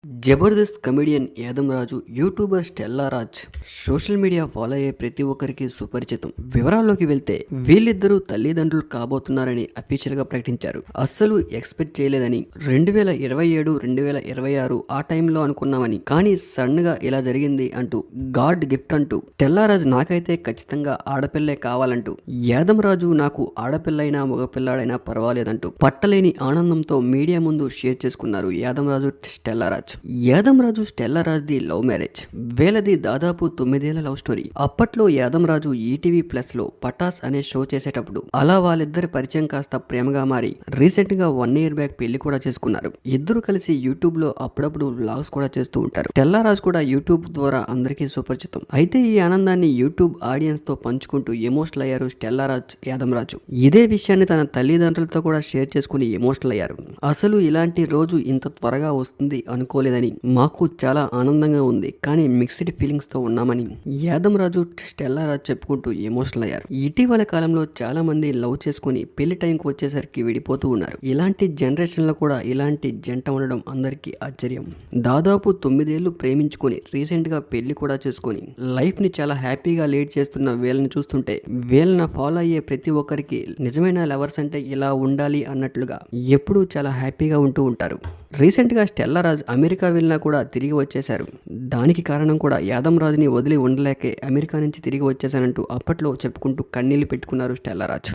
Jabardasth comedian Yadam Raju, youtuber Stella Raj social media follow అయ్యే ప్రతి ఒక్కరికి సుపరిచితం. వివరాల్లోకి వెళ్తే వీళ్ళిద్దరూ తల్లిదండ్రులు కాబోతున్నారని అఫీషియల్ గా ప్రకటించారు. అస్సలు ఎక్స్పెక్ట్ చేయలేదని 2027, 2026 ఆ టైంలో అనుకున్నామని, కానీ సడన్ గా ఇలా జరిగింది అంటూ గాడ్ గిఫ్ట్ అంటూ స్టెల్లా రాజ్ నాకైతే ఖచ్చితంగా ఆడపిల్లే కావాలంటూ, యాదమ్ రాజు నాకు ఆడపిల్లైనా మగపిల్లాడైనా పర్వాలేదంటూ పట్టలేని ఆనందంతో మీడియా ముందు షేర్ చేసుకున్నారు యాదమ్ రాజు స్టెల్లా రాజ్. యాదమ్ రాజు స్టెల్లా రాజ్ ది లవ్ మ్యారేజ్. వీళ్ళది దాదాపు 9 ఏళ్ల లవ్ స్టోరీ. అప్పట్లో యాదమ్ రాజు ఈటీవీ ప్లస్ లో పటాస్ అనే షో చేసేటప్పుడు అలా వాళ్ళిద్దరి పరిచయం కాస్త ప్రేమగా మారి రీసెంట్ గా 1 ఇయర్ బ్యాక్ పెళ్లి కూడా చేసుకున్నారు. ఇద్దరు కలిసి యూట్యూబ్ లో అప్పుడప్పుడు వ్లాగ్స్ కూడా చేస్తూ ఉంటారు. స్టెల్లా రాజ్ కూడా యూట్యూబ్ ద్వారా అందరికీ సుపరిచితం. అయితే ఈ ఆనందాన్ని యూట్యూబ్ ఆడియన్స్ తో పంచుకుంటూ ఎమోషనల్ అయ్యారు స్టెల్లా రాజ్ యాదమ్ రాజు. ఇదే విషయాన్ని తన తల్లిదండ్రులతో కూడా షేర్ చేసుకుని ఎమోషనల్ అయ్యారు. అసలు ఇలాంటి రోజు ఇంత త్వరగా వస్తుంది అనుకోలేదని, మాకు చాలా ఆనందంగా ఉంది, కానీ మిక్స్డ్ ఫీలింగ్స్ తో ఉన్నామని యాదమ్ రాజు స్టెల్లా రాజ్ చెప్పుకుంటూ ఎమోషనల్ అయ్యారు. ఇటీవల కాలంలో చాలా మంది లవ్ చేసుకుని పెళ్లి టైంకి వచ్చేసరికి విడిపోతూ ఉన్నారు. ఇలాంటి జనరేషన్ లో కూడా ఇలాంటి జంట ఉండడం అందరికీ ఆశ్చర్యం. దాదాపు 9 ఏళ్లు ప్రేమించుకొని రీసెంట్ గా పెళ్లి కూడా చేసుకొని లైఫ్ ని చాలా హ్యాపీగా లీడ్ చేస్తున్న వీళ్ళని చూస్తుంటే, వీళ్ళని ఫాలో అయ్యే ప్రతి ఒక్కరికి నిజమైన లవర్స్ అంటే ఇలా ఉండాలి అన్నట్లుగా ఎప్పుడూ చాలా హ్యాపీగా ఉంటూ ఉంటారు. రీసెంట్ గా స్టెల్లా రాజ్ అమెరికా వెళ్ళినా కూడా తిరిగి వచ్చేశారు. దానికి కారణం కూడా యాదమ్ రాజ్ని వదిలి ఉండలేకే అమెరికా నుంచి తిరిగి వచ్చేసానంటూ అప్పట్లో చెప్పుకుంటూ కన్నీళ్లు పెట్టుకున్నారు స్టెల్లా రాజ్.